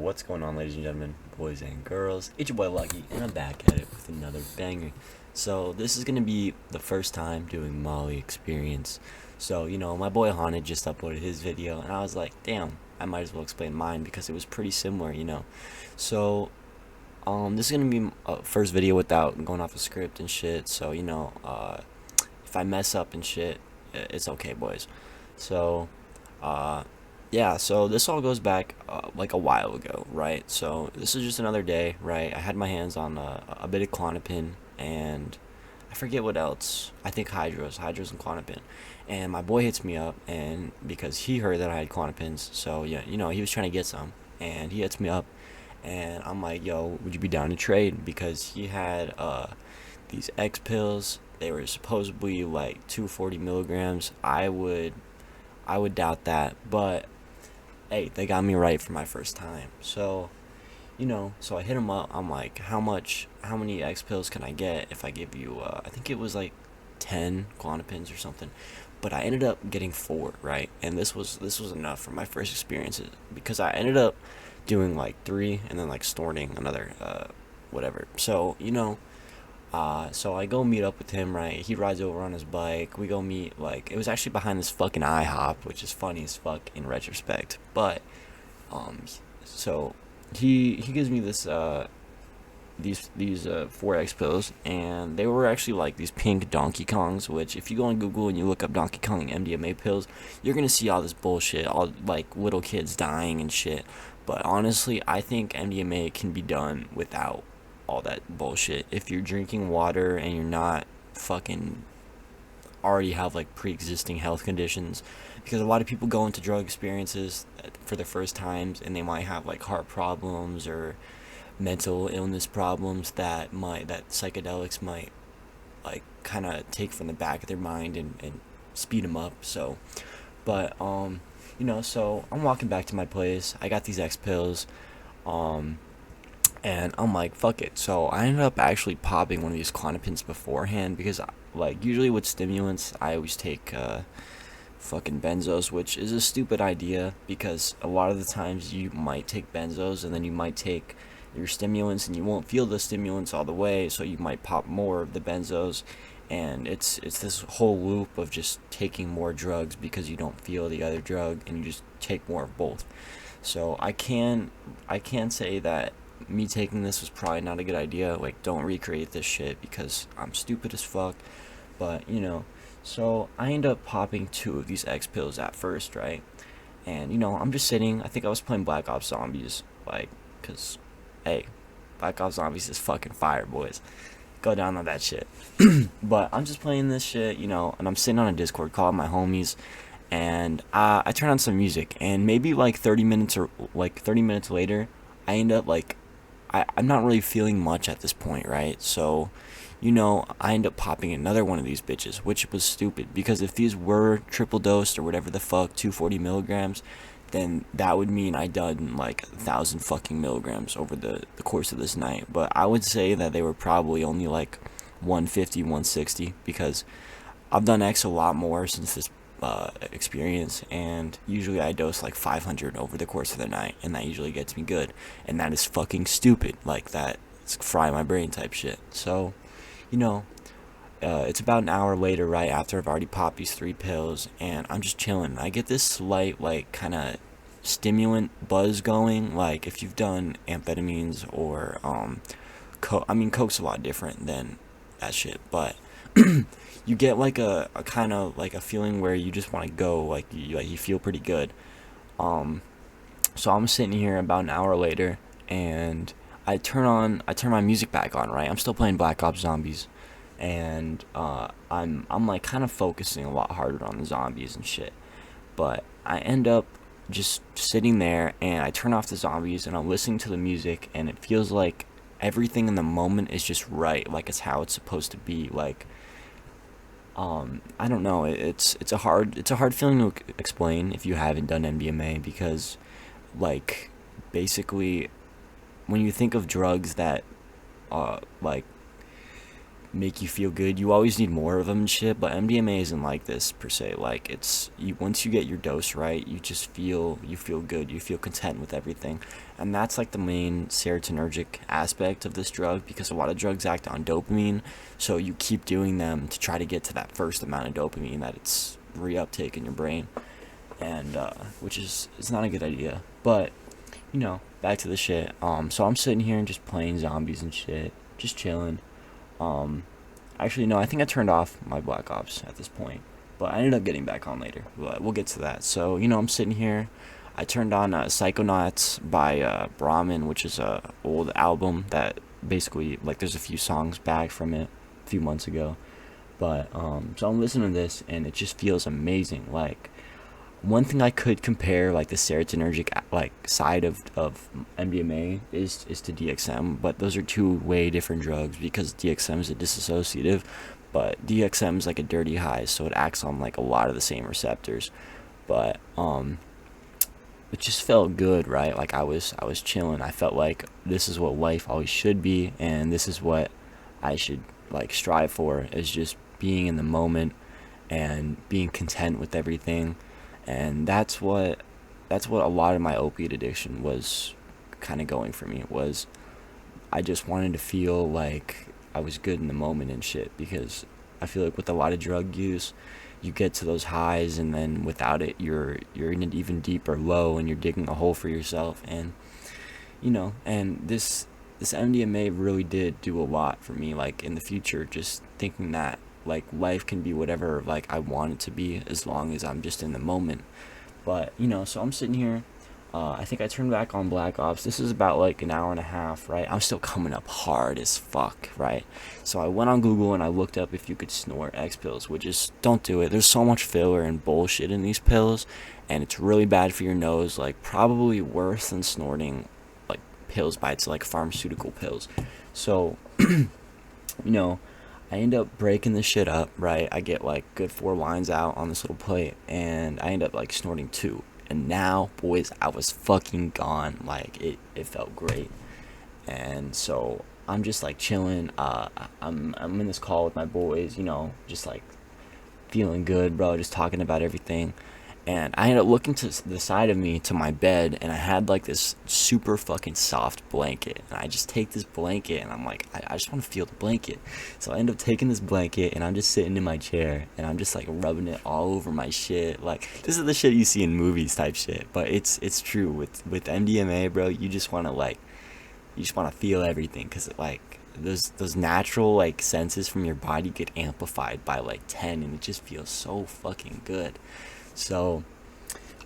what's going on, ladies and gentlemen, boys and girls? It's your boy Lucky, and I'm back at it with another banger. So, this is gonna be the first time doing Molly Experience. So, my boy Haunted just uploaded his video, and I was like, damn, I might as well explain mine because it was pretty similar. So, this is gonna be a first video without going off the script and shit. So, if I mess up and shit, it's okay, boys. So, yeah, so this all goes back like a while ago, right? So this is just another day, right? I had my hands on a bit of Klonopin and I forget what else. I think Hydros and Klonopin. And my boy hits me up, and because he heard that I had Klonopins, so yeah, he was trying to get some, and he hits me up, and I'm like, yo, would you be down to trade? Because he had these X pills. They were supposedly like 240 milligrams. I would doubt that, but hey, they got me right for my first time. So I hit him up. I'm like, how many X pills can I get if I give you, I think it was like 10 Klonopins or something. But I ended up getting 4, right? And this was enough for my first experiences because I ended up doing like 3 and then like snorting another, whatever. So I go meet up with him, right? He rides over on his bike. We go meet, like, it was actually behind this fucking IHOP, which is funny as fuck in retrospect. But, um, so he gives me these 4X pills, and they were actually like these pink Donkey Kongs, which if you go on Google and you look up Donkey Kong MDMA pills, you're gonna see all this bullshit, all like little kids dying and shit. But honestly, I think MDMA can be done without all that bullshit. If you're drinking water and you're not fucking already have like pre-existing health conditions, because a lot of people go into drug experiences for the first times and they might have like heart problems or mental illness problems that psychedelics might like kind of take from the back of their mind and speed them up. So I'm walking back to my place. I got these X pills. um and I'm like, fuck it. So I ended up actually popping one of these Klonopins beforehand because, like, usually with stimulants, I always take fucking benzos, which is a stupid idea because a lot of the times you might take benzos and then you might take your stimulants and you won't feel the stimulants all the way, so you might pop more of the benzos, and it's this whole loop of just taking more drugs because you don't feel the other drug and you just take more of both. So I can say that me taking this was probably not a good idea. Like, don't recreate this shit because I'm stupid as fuck. But so I end up popping 2 of these X pills at first, right? And I'm just sitting. I think I was playing Black Ops Zombies, like, cause hey, Black Ops Zombies is fucking fire, boys. Go down on that shit. But I'm just playing this shit, and I'm sitting on a Discord call with my homies, and I turn on some music, and maybe like 30 minutes later, I end up like I'm not really feeling much at this point, right? So, I end up popping another one of these bitches, which was stupid because if these were triple dosed or whatever the fuck, 240 milligrams, then that would mean I done like 1,000 fucking milligrams over the course of this night. But I would say that they were probably only like 150, 160 because I've done X a lot more since this experience, and usually I dose like 500 over the course of the night, and that usually gets me good, and that is fucking stupid, like that it's fry my brain type shit. So, you know, it's about an hour later, right after I've already popped these 3 pills, and I'm just chilling. I get this slight, like, kind of stimulant buzz going, like if you've done amphetamines or I mean, coke's a lot different than that shit, but you get like a kind of like a feeling where you just want to go, like you feel pretty good. Um, so I'm sitting here about an hour later, and I turn my music back on. Right, I'm still playing Black Ops Zombies, and I'm like kind of focusing a lot harder on the zombies and shit. But I end up just sitting there, and I turn off the zombies, and I'm listening to the music, and it feels like everything in the moment is just right, like it's how it's supposed to be. Like, I don't know. It's a hard feeling to explain if you haven't done MDMA because, like, basically, when you think of drugs that, like, make you feel good. You always need more of them and shit, but MDMA isn't like this per se. Like it's you once you get your dose right, you feel good. You feel content with everything. And that's like the main serotonergic aspect of this drug because a lot of drugs act on dopamine, so you keep doing them to try to get to that first amount of dopamine that it's reuptake in your brain. And which is it's not a good idea. But back to the shit. So I'm sitting here and just playing zombies and shit, just chilling. Um, Actually, no, I think I turned off my Black Ops at this point, but I ended up getting back on later. But we'll get to that. So I'm sitting here. I turned on Psychonauts by Brahmin, which is a old album that basically like there's a few songs back from it a few months ago. But so I'm listening to this and it just feels amazing. Like one thing I could compare like the serotonergic like side of MDMA is to DXM, but those are two way different drugs because DXM is a dissociative, but DXM is like a dirty high, so it acts on like a lot of the same receptors. But it just felt good, right? Like I was chilling. I felt like this is what life always should be, and this is what I should like strive for is just being in the moment and being content with everything. And that's what a lot of my opiate addiction was kind of going for me was I just wanted to feel like I was good in the moment and shit because I feel like with a lot of drug use you get to those highs and then without it you're in an even deeper low and you're digging a hole for yourself. And and this MDMA really did do a lot for me like in the future, just thinking that like life can be whatever like I want it to be as long as I'm just in the moment. But so I'm sitting here. I think I turned back on Black Ops. This is about like an hour and a half, right? I'm still coming up hard as fuck, right? So I went on Google and I looked up if you could snort X pills, which is don't do it. There's so much filler and bullshit in these pills, and it's really bad for your nose. Like probably worse than snorting like pills by its like pharmaceutical pills. So you know, I end up breaking this shit up, right? I get like good 4 lines out on this little plate, and I end up like snorting two. And now, boys, I was fucking gone. Like it felt great. And so I'm just like chilling. I'm in this call with my boys, just like feeling good, bro, just talking about everything. And I ended up looking to the side of me to my bed, and I had like this super fucking soft blanket. And I just take this blanket, and I'm like, I just want to feel the blanket. So I end up taking this blanket, and I'm just sitting in my chair, and I'm just like rubbing it all over my shit. Like this is the shit you see in movies type shit, but it's true with MDMA, bro. You just want to feel everything, cause like those natural like senses from your body get amplified by like 10, and it just feels so fucking good. So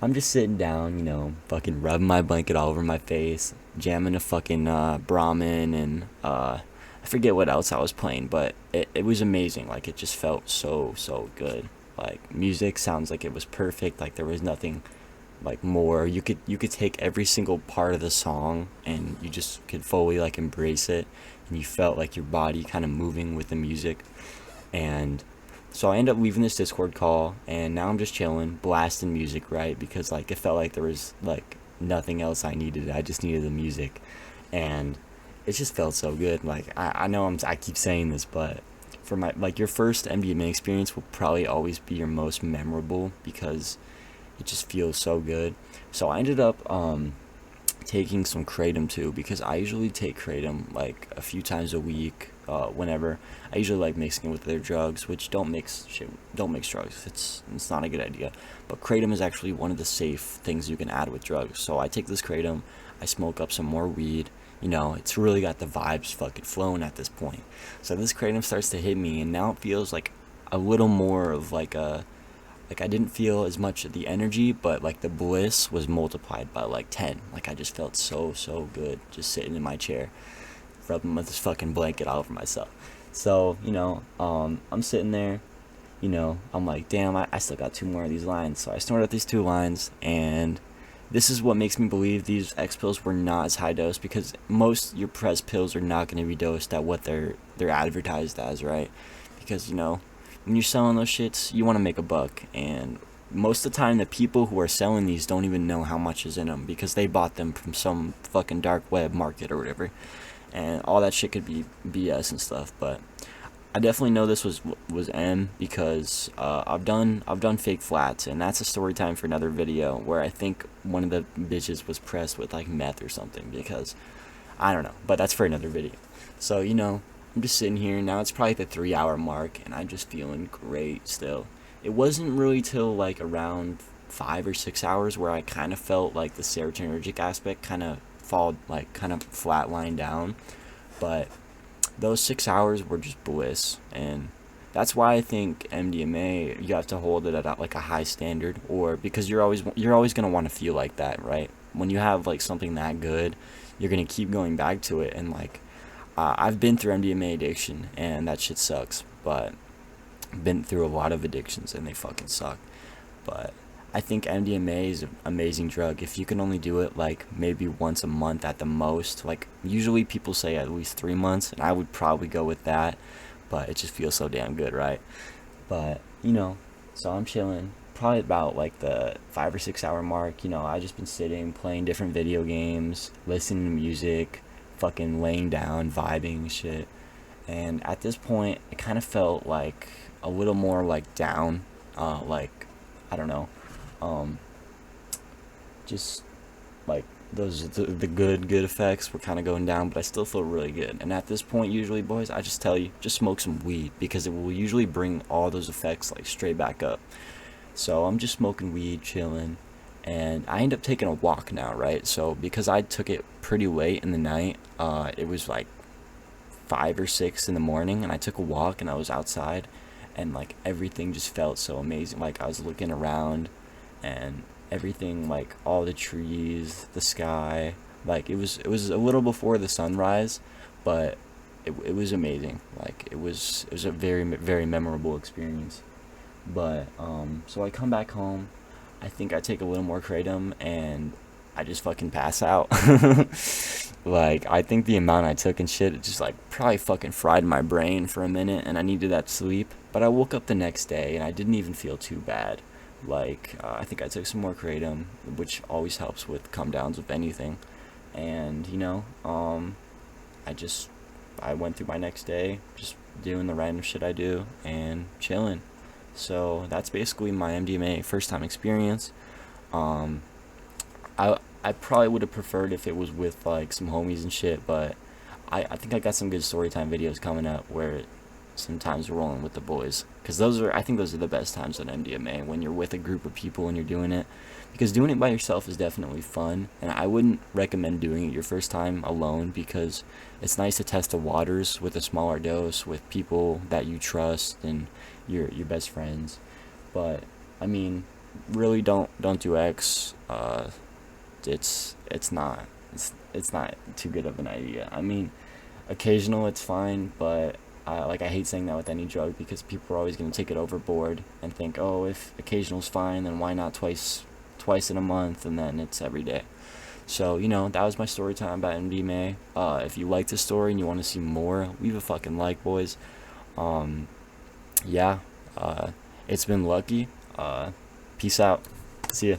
I'm just sitting down, fucking rubbing my blanket all over my face, jamming a fucking Brahmin, and I forget what else I was playing, but it was amazing. Like it just felt so good. Like music sounds like it was perfect. Like there was nothing like more. You could take every single part of the song and you just could fully like embrace it, and you felt like your body kind of moving with the music. And so I ended up leaving this Discord call, and now I'm just chilling, blasting music, right? Because like it felt like there was like nothing else I needed. I just needed the music, and it just felt so good. Like I know I keep saying this, but for my like your first MDMA experience will probably always be your most memorable because it just feels so good. So I ended up taking some kratom too, because I usually take kratom like a few times a week. Whenever I usually like mixing it with other drugs, which don't mix drugs. It's not a good idea. But kratom is actually one of the safe things you can add with drugs. So I take this kratom, I smoke up some more weed. It's really got the vibes fucking flowing at this point. So this kratom starts to hit me, and now it feels like a little more of like a like I didn't feel as much of the energy, but like the bliss was multiplied by like 10. Like I just felt so good just sitting in my chair, rubbing with this fucking blanket all over myself. So, I'm sitting there, I'm like, damn, I still got 2 more of these lines. So I snorted out these 2 lines, and this is what makes me believe these X pills were not as high dose, because most your Prez pills are not going to be dosed at what they're advertised as, right? Because, when you're selling those shits, you want to make a buck, and most of the time the people who are selling these don't even know how much is in them because they bought them from some fucking dark web market or whatever, and all that shit could be BS and stuff. But I definitely know this was M because I've done fake flats, and that's a story time for another video where I think one of the bitches was pressed with like meth or something, because I don't know, but that's for another video. So I'm just sitting here now. It's probably the 3 hour mark, and I'm just feeling great still. It wasn't really till like around 5 or 6 hours where I kind of felt like the serotonergic aspect kind of fall, like kind of flatline down, but those 6 hours were just bliss. And that's why I think MDMA, you have to hold it at like a high standard, or because you're always gonna want to feel like that, right? When you have like something that good, you're gonna keep going back to it. And like I've been through MDMA addiction, and that shit sucks, but I've been through a lot of addictions, and they fucking suck. But I think MDMA is an amazing drug. If you can only do it like maybe once a month at the most, like usually people say at least 3 months, and I would probably go with that, but it just feels so damn good, right? But so I'm chilling. Probably about like the 5 or 6 hour mark. I just been sitting, playing different video games, listening to music, fucking laying down, vibing and shit. And at this point, it kind of felt like a little more like down, like I don't know, um, just like the good effects were kind of going down, but I still feel really good. And at this point, usually, boys, I just tell you, just smoke some weed, because it will usually bring all those effects like straight back up. So I'm just smoking weed, chilling, and I end up taking a walk now, right? So because I took it pretty late in the night, it was like 5 or 6 in the morning, and I took a walk, and I was outside, and like everything just felt so amazing. Like I was looking around, and everything, like all the trees, the sky, like it was a little before the sunrise, but it was amazing. Like it was a very memorable experience. But so I come back home. I think I take a little more kratom, and I just fucking pass out. Like I think the amount I took and shit, it just like probably fucking fried my brain for a minute, and I needed that sleep. But I woke up the next day, and I didn't even feel too bad. Like I think I took some more kratom, which always helps with come downs with anything. And I just I went through my next day just doing the random shit I do and chilling. So that's basically my MDMA first time experience. Um, I probably would have preferred if it was with like some homies and shit, but I think I got some good story time videos coming up where sometimes we're rolling with the boys, because I think those are the best times at MDMA, when you're with a group of people and you're doing it, because doing it by yourself is definitely fun, and I wouldn't recommend doing it your first time alone, because it's nice to test the waters with a smaller dose with people that you trust and your best friends. But I mean, really don't do X. It's not too good of an idea. I mean, occasional it's fine, but I hate saying that with any drug, because people are always gonna take it overboard and think, oh, if occasional's fine, then why not twice in a month, and then it's every day. So that was my story time about MDMA. If you like this story and you want to see more, leave a fucking like, boys. Um, yeah, it's been lucky. Peace out. See ya.